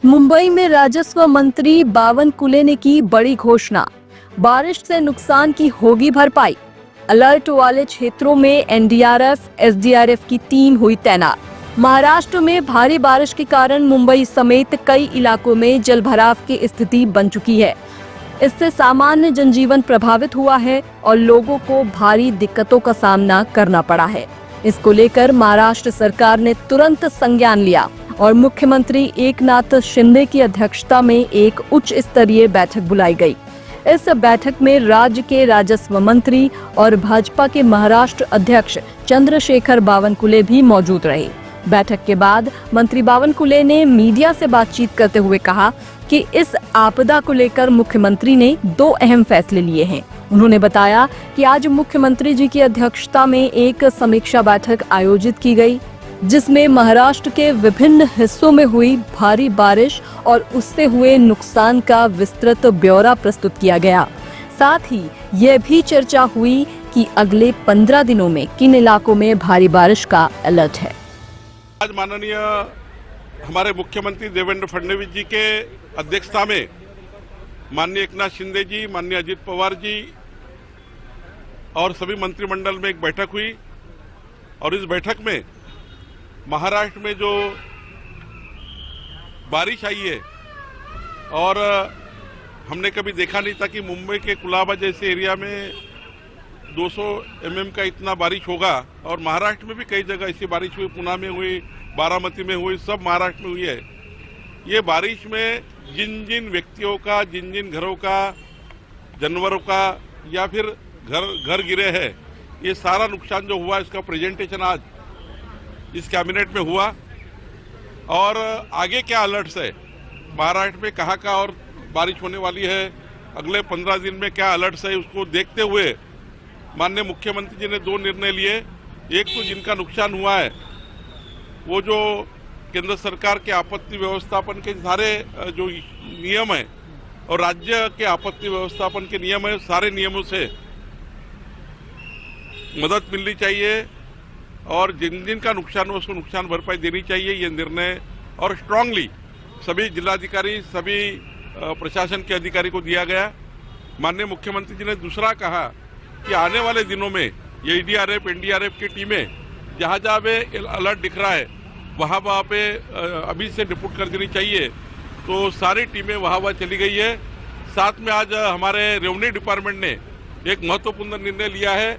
मुंबई में राजस्व मंत्री बावनकुले ने की बड़ी घोषणा। बारिश से नुकसान की होगी भरपाई। अलर्ट वाले क्षेत्रों में एनडीआरएफ, एसडीआरएफ की टीम हुई तैनात। महाराष्ट्र में भारी बारिश के कारण मुंबई समेत कई इलाकों में जलभराव की स्थिति बन चुकी है। इससे सामान्य जनजीवन प्रभावित हुआ है और लोगों को भारी दिक्कतों का सामना करना पड़ा है। इसको लेकर महाराष्ट्र सरकार ने तुरंत संज्ञान लिया और मुख्यमंत्री एकनाथ शिंदे की अध्यक्षता में एक उच्च स्तरीय बैठक बुलाई गई। इस बैठक में राज्य के राजस्व मंत्री और भाजपा के महाराष्ट्र अध्यक्ष चंद्रशेखर बावनकुले भी मौजूद रहे। बैठक के बाद मंत्री बावनकुले ने मीडिया से बातचीत करते हुए कहा कि इस आपदा को लेकर मुख्यमंत्री ने 2 अहम फैसले लिए हैं। उन्होंने बताया कि आज मुख्यमंत्री जी की अध्यक्षता में एक समीक्षा बैठक आयोजित की गई, जिसमें महाराष्ट्र के विभिन्न हिस्सों में हुई भारी बारिश और उससे हुए नुकसान का विस्तृत ब्यौरा प्रस्तुत किया गया। साथ ही यह भी चर्चा हुई कि अगले 15 दिनों में किन इलाकों में भारी बारिश का अलर्ट है। आज माननीय हमारे मुख्यमंत्री देवेंद्र फडणवीस जी के अध्यक्षता में माननीय एकनाथ शिंदे जी, माननीय अजित पवार जी और सभी मंत्रिमंडल में एक बैठक हुई और इस बैठक में महाराष्ट्र में जो बारिश आई है और हमने कभी देखा नहीं था कि मुंबई के कुलाबा जैसे एरिया में 200 mm का इतना बारिश होगा और महाराष्ट्र में भी कई जगह ऐसी बारिश हुई, पुणे में हुई, बारामती में हुई, सब महाराष्ट्र में हुई है। ये बारिश में जिन जिन व्यक्तियों का, जिन जिन घरों का, जानवरों का या फिर घर गिरे हैं, ये सारा नुकसान जो हुआ इसका प्रेजेंटेशन आज इस कैबिनेट में हुआ और आगे क्या अलर्ट्स है, महाराष्ट्र में कहाँ का और बारिश होने वाली है, अगले 15 दिन में क्या अलर्ट्स है, उसको देखते हुए माननीय मुख्यमंत्री जी ने 2 निर्णय लिए। एक तो जिनका नुकसान हुआ है वो जो केंद्र सरकार के आपत्ति व्यवस्थापन के सारे जो नियम है और राज्य के आपत्ति व्यवस्थापन के नियम है, सारे नियमों से मदद मिलनी चाहिए और जिन जिन का नुकसान हो उसको नुकसान भरपाई देनी चाहिए, ये निर्णय और स्ट्रांगली सभी जिलाधिकारी, सभी प्रशासन के अधिकारी को दिया गया। माननीय मुख्यमंत्री जी ने दूसरा कहा कि आने वाले दिनों में ये एसडीआरएफ, एनडीआरएफ की टीमें जहाँ जहाँ पे अलर्ट दिख रहा है वहाँ पे अभी से डिप्यूट कर देनी चाहिए, तो सारी टीमें वहाँ चली गई है। साथ में आज हमारे रेवेन्यू डिपार्टमेंट ने एक महत्वपूर्ण निर्णय लिया है,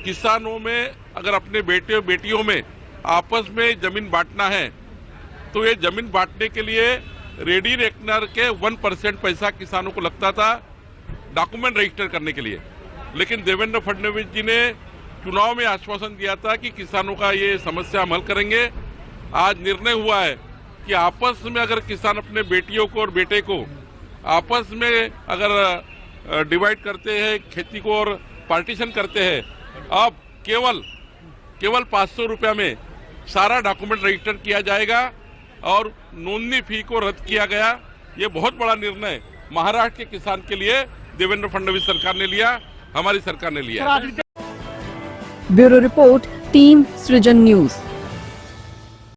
किसानों में अगर अपने बेटे और बेटियों में आपस में जमीन बांटना है तो ये जमीन बांटने के लिए रेडी रेकनर के 1% पैसा किसानों को लगता था डॉक्यूमेंट रजिस्टर करने के लिए, लेकिन देवेंद्र फडणवीस जी ने चुनाव में आश्वासन दिया था कि किसानों का ये समस्या हम हल करेंगे। आज निर्णय हुआ है कि आपस में अगर किसान अपने बेटियों को और बेटे को आपस में अगर डिवाइड करते हैं खेती को और पार्टीशन करते हैं, अब केवल 500 रुपया में सारा डॉक्यूमेंट रजिस्टर किया जाएगा और नोंदनी फी को रद्द किया गया। ये बहुत बड़ा निर्णय महाराष्ट्र के किसान के लिए देवेंद्र फडणवीस सरकार ने लिया, हमारी सरकार ने लिया। ब्यूरो रिपोर्ट, टीम सृजन न्यूज।